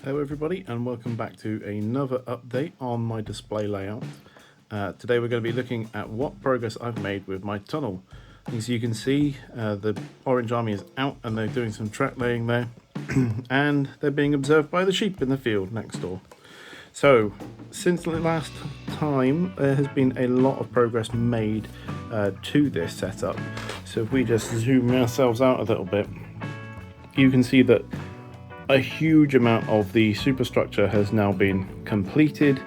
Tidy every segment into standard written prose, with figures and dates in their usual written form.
Hello everybody and welcome back to another update on my display layout. Today we're going to be looking at what progress I've made with my tunnel. As you can see, the Orange Army is out and they're doing some track laying there and they're being observed by the sheep in the field next door. So since the last time there has been a lot of progress made to this setup. So if we just zoom ourselves out a little bit, you can see that a huge amount of the superstructure has now been completed,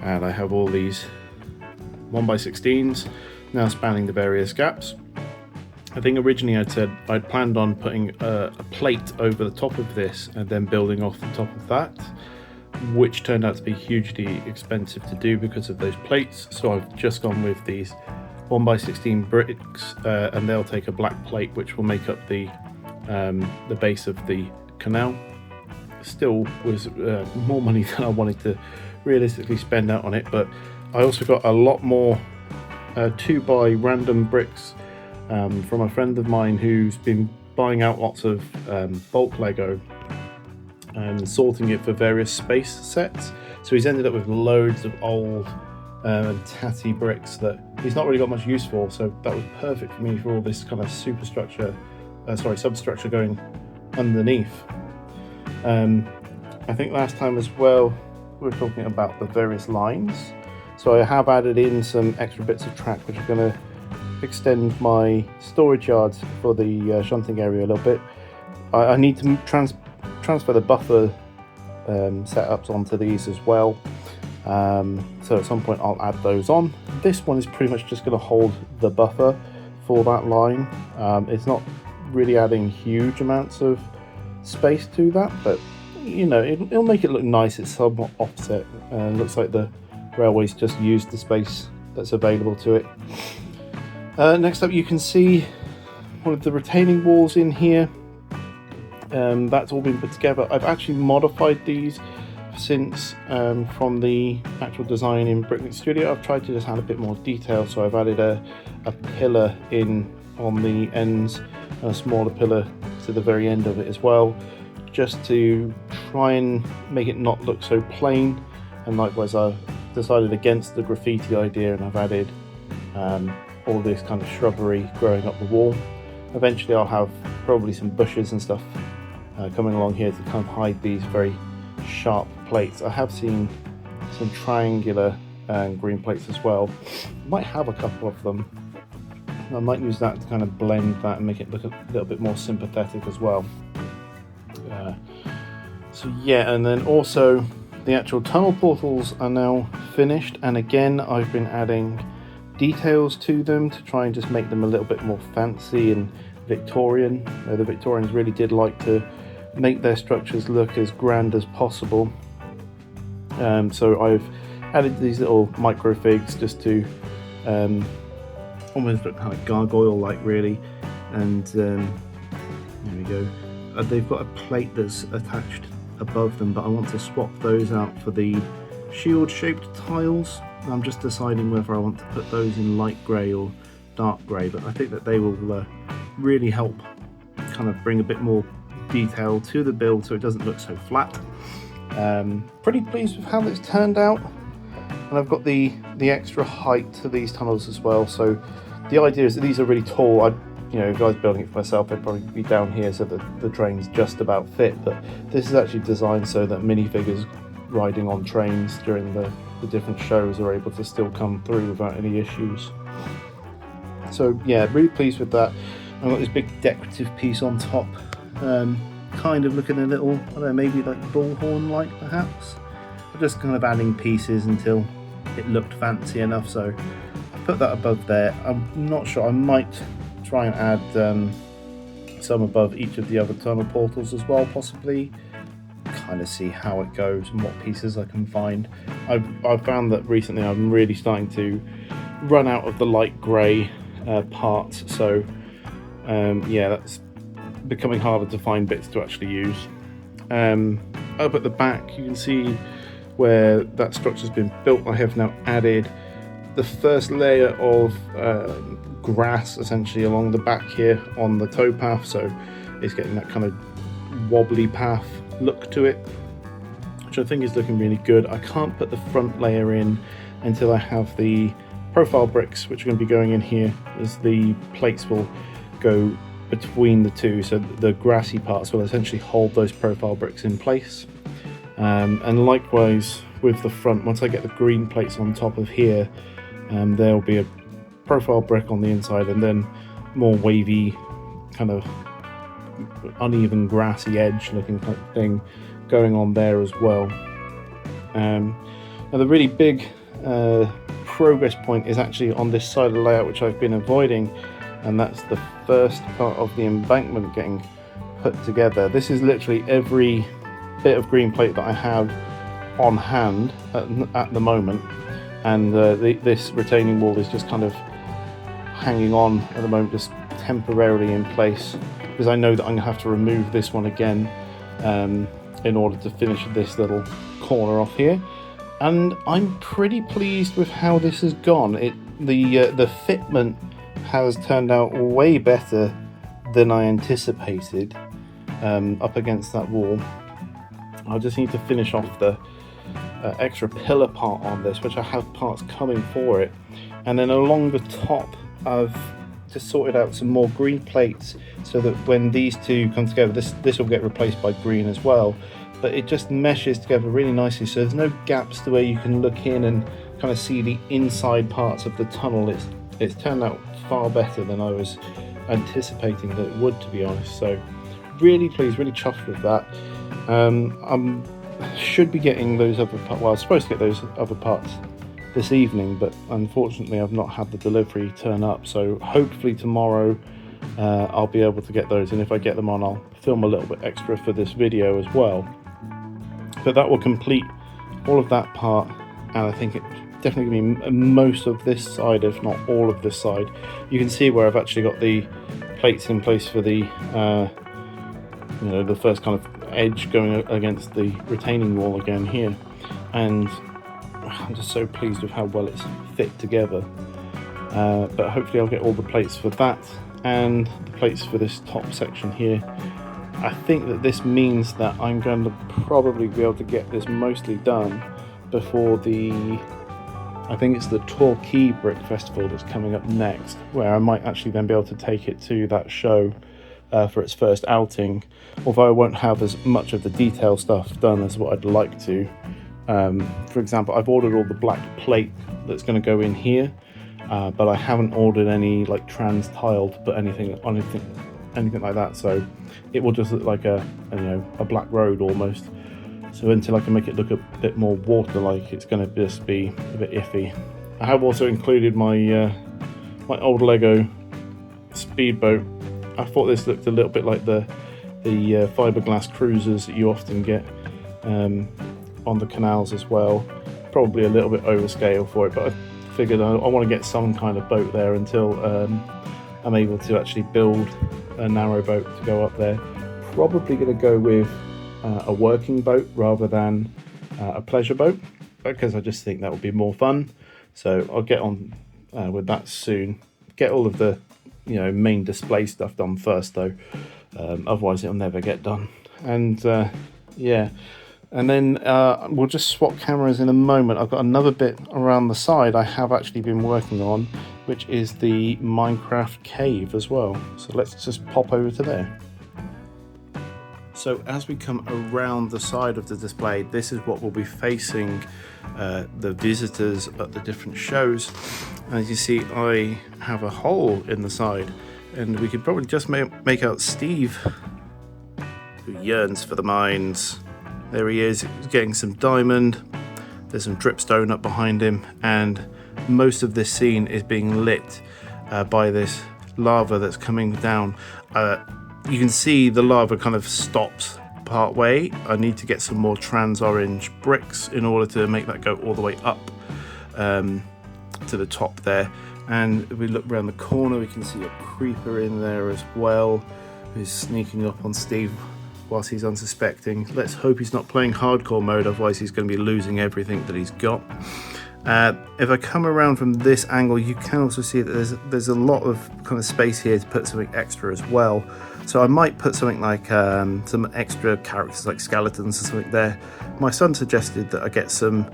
and I have all these 1x16s now spanning the various gaps. I think originally I'd planned on putting a plate over the top of this and then building off the top of that, which turned out to be hugely expensive to do because of those plates. So I've just gone with these 1x16 bricks, and they'll take a black plate which will make up the base of the canal. Still was more money than I wanted to realistically spend out on it, but I also got a lot more 2x random bricks from a friend of mine who's been buying out lots of bulk Lego and sorting it for various space sets. So he's ended up with loads of old tatty bricks that he's not really got much use for, so that was perfect for me for all this kind of substructure going underneath. I think last time as well we were talking about the various lines, so I have added in some extra bits of track which are going to extend my storage yards for the shunting area a little bit. I need to transfer the buffer setups onto these as well, so at some point I'll add those on. This one is pretty much just going to hold the buffer for that line. It's not really adding huge amounts of space to that, but you know, it'll make it look nice. It's somewhat offset and looks like the railways just used the space that's available to it. Next up, you can see one of the retaining walls in here. That's all been put together. I've actually modified these since from the actual design in Bricknet Studio. I've tried to just add a bit more detail, so I've added a pillar in on the ends, a smaller pillar to the very end of it as well, just to try and make it not look so plain. And likewise, I've decided against the graffiti idea, and I've added all this kind of shrubbery growing up the wall. Eventually I'll have probably some bushes and stuff coming along here to kind of hide these very sharp plates. I have seen some triangular and green plates as well. I might have a couple of them. I might use that to kind of blend that and make it look a little bit more sympathetic as well. So yeah, and then also the actual tunnel portals are now finished, and again I've been adding details to them to try and just make them a little bit more fancy and Victorian. The Victorians really did like to make their structures look as grand as possible. So I've added these little microfigs just to almost look kind of gargoyle-like really, and there we go. They've got a plate that's attached above them, but I want to swap those out for the shield-shaped tiles. I'm just deciding whether I want to put those in light grey or dark grey, but I think that they will really help kind of bring a bit more detail to the build so it doesn't look so flat. Pretty pleased with how it's turned out, and I've got the extra height to these tunnels as well. So the idea is that these are really tall. If I was building it for myself, I'd probably be down here so that the trains just about fit, but this is actually designed so that minifigures riding on trains during the different shows are able to still come through without any issues. So yeah, really pleased with that. I've got this big decorative piece on top, kind of looking a little, I don't know, maybe like bullhorn-like perhaps. I'm just kind of adding pieces until it looked fancy enough, so I put that above there. I'm not sure, I might try and add some above each of the other tunnel portals as well, possibly. Kind of see how it goes and what pieces I can find. I've found that recently I'm really starting to run out of the light grey parts, so yeah, that's becoming harder to find bits to actually use. Up at the back you can see where that structure's been built. I have now added the first layer of grass essentially along the back here on the towpath, so it's getting that kind of wobbly path look to it. which I think is looking really good. I can't put the front layer in until I have the profile bricks, which are going to be going in here, as the plates will go between the two, so the grassy parts will essentially hold those profile bricks in place. And likewise with the front, once I get the green plates on top of here, there'll be a profile brick on the inside and then more wavy, kind of uneven grassy edge looking type of thing going on there as well. Now the really big progress point is actually on this side of the layout, which I've been avoiding, and that's the first part of the embankment getting put together. This is literally every bit of green plate that I have on hand at the moment, and this retaining wall is just kind of hanging on at the moment, just temporarily in place, because I know that I'm going to have to remove this one again in order to finish this little corner off here. And I'm pretty pleased with how this has gone. The fitment has turned out way better than I anticipated up against that wall. I just need to finish off the extra pillar part on this, which I have parts coming for it, and then along the top I've just sorted out some more green plates so that when these two come together, this will get replaced by green as well, but it just meshes together really nicely, so there's no gaps to where you can look in and kind of see the inside parts of the tunnel. It's turned out far better than I was anticipating that it would, to be honest. So really pleased, really chuffed with that. I should be getting those other parts, well I was supposed to get those other parts this evening, but unfortunately I've not had the delivery turn up, so hopefully tomorrow I'll be able to get those, and if I get them on, I'll film a little bit extra for this video as well. But that will complete all of that part, and I think it's definitely going to be most of this side, if not all of this side. You can see where I've actually got the plates in place for the the first kind of edge going against the retaining wall again here, and I'm just so pleased with how well it's fit together. But hopefully I'll get all the plates for that and the plates for this top section here. I think that this means that I'm going to probably be able to get this mostly done before I think it's the Torquay Brick Festival that's coming up next, where I might actually then be able to take it to that show for its first outing, although I won't have as much of the detail stuff done as what I'd like to. For example, I've ordered all the black plate that's going to go in here, but I haven't ordered any like trans tile to put anything like that, so it will just look like a black road almost. So until I can make it look a bit more water-like, it's going to just be a bit iffy. I have also included my my old Lego speedboat. I thought this looked a little bit like the fiberglass cruisers that you often get on the canals as well. Probably a little bit overscale for it, but I figured I want to get some kind of boat there until I'm able to actually build a narrow boat to go up there. Probably going to go with a working boat rather than a pleasure boat, because I just think that would be more fun. So I'll get on with that soon. Get all of the main display stuff done first though, otherwise it'll never get done. And yeah, and then we'll just swap cameras in a moment. I've got another bit around the side I have actually been working on, which is the Minecraft cave as well. So let's just pop over to there. So as we come around the side of the display, this is what will be facing the visitors at the different shows. As you see, I have a hole in the side, and we could probably just make out Steve, who yearns for the mines. There he is, he's getting some diamond. There's some dripstone up behind him, and most of this scene is being lit by this lava that's coming down. You can see the lava kind of stops part way. I need to get some more trans orange bricks in order to make that go all the way up to the top there. And if we look around the corner, we can see a creeper in there as well, who's sneaking up on Steve whilst he's unsuspecting. Let's hope he's not playing hardcore mode, otherwise he's going to be losing everything that he's got. If I come around from this angle, you can also see that there's a lot of kind of space here to put something extra as well. So I might put something like some extra characters like skeletons or something there. My son suggested that I get some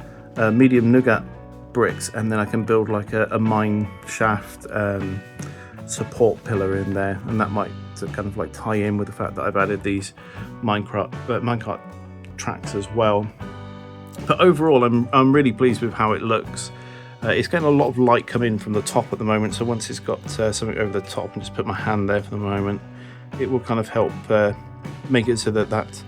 medium nougat bricks, and then I can build like a mine shaft support pillar in there, and that might kind of like tie in with the fact that I've added these minecart tracks as well. But overall, I'm really pleased with how it looks. It's getting a lot of light come in from the top at the moment, so once it's got something over the top, and just put my hand there for the moment, it will kind of help make it so that that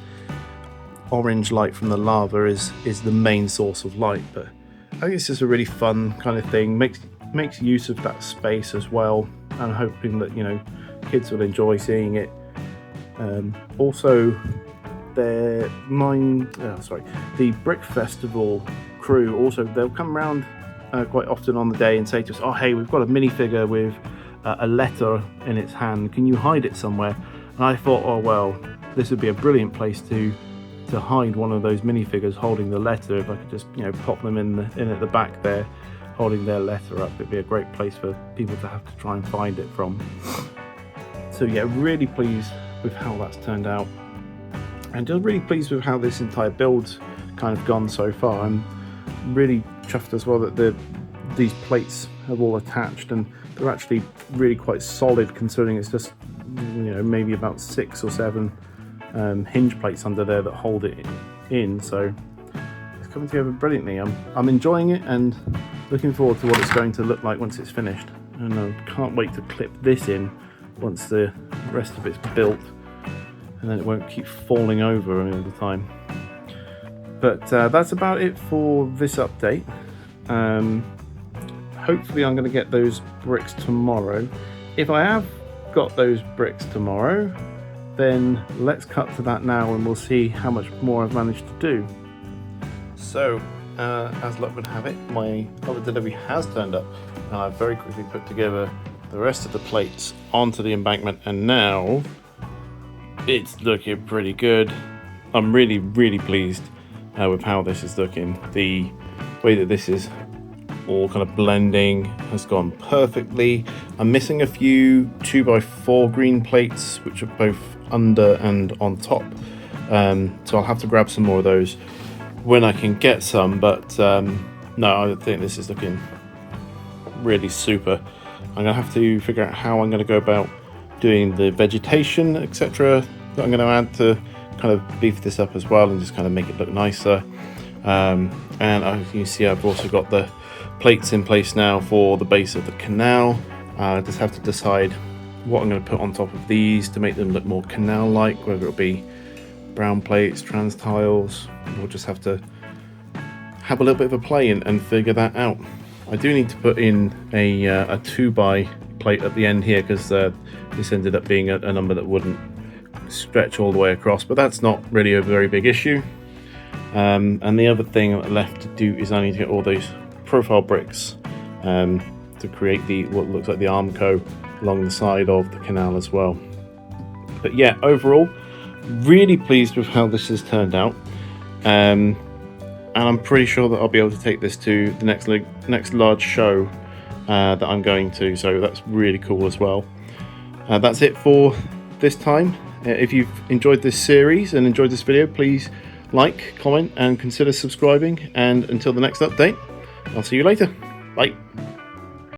orange light from the lava is the main source of light. But I think it's just a really fun kind of thing, makes use of that space as well. I'm hoping that, you know, kids will enjoy seeing it. Also, the Brick Festival crew, also they'll come around quite often on the day and say to us, oh hey, we've got a minifigure with a letter in its hand, can you hide it somewhere? And I thought, oh well, this would be a brilliant place to hide one of those minifigures holding the letter. If I could just, you know, pop them in at the back there holding their letter up, it'd be a great place for people to have to try and find it from. So yeah, really pleased with how that's turned out, and just really pleased with how this entire build's kind of gone so far. I'm really chuffed as well that these plates have all attached, and they're actually really quite solid, considering it's just, you know, maybe about 6 or 7 hinge plates under there that hold it in. So it's coming together brilliantly. I'm enjoying it and looking forward to what it's going to look like once it's finished, and I can't wait to clip this in once the rest of it's built, and then it won't keep falling over all the time. But that's about it for this update. Hopefully I'm going to get those bricks tomorrow. If I have got those bricks tomorrow, then let's cut to that now and we'll see how much more I've managed to do. So, as luck would have it, my other delivery has turned up, and I've very quickly put together the rest of the plates onto the embankment, and now it's looking pretty good. I'm really, really pleased with how this is looking. The way that this is all kind of blending has gone perfectly. I'm missing a few 2x4 green plates, which are both under and on top, so I'll have to grab some more of those when I can get some. But no, I think this is looking really super. I'm gonna have to figure out how I'm gonna go about doing the vegetation, etc., that I'm gonna add to kind of beef this up as well and just kind of make it look nicer. And as you can see, I've also got the plates in place now for the base of the canal. I just have to decide what I'm going to put on top of these to make them look more canal-like, whether it'll be brown plates, trans tiles. We'll just have to have a little bit of a play and figure that out. I do need to put in a 2x plate at the end here, because this ended up being a number that wouldn't stretch all the way across, but that's not really a very big issue. And the other thing left to do is I need to get all those profile bricks to create what looks like the Armco along the side of the canal as well. But yeah, overall, really pleased with how this has turned out, and I'm pretty sure that I'll be able to take this to the next large show that I'm going to, so that's really cool as well. That's it for this time. If you've enjoyed this series and enjoyed this video, please like, comment and consider subscribing, and until the next update, I'll see you later. Bye.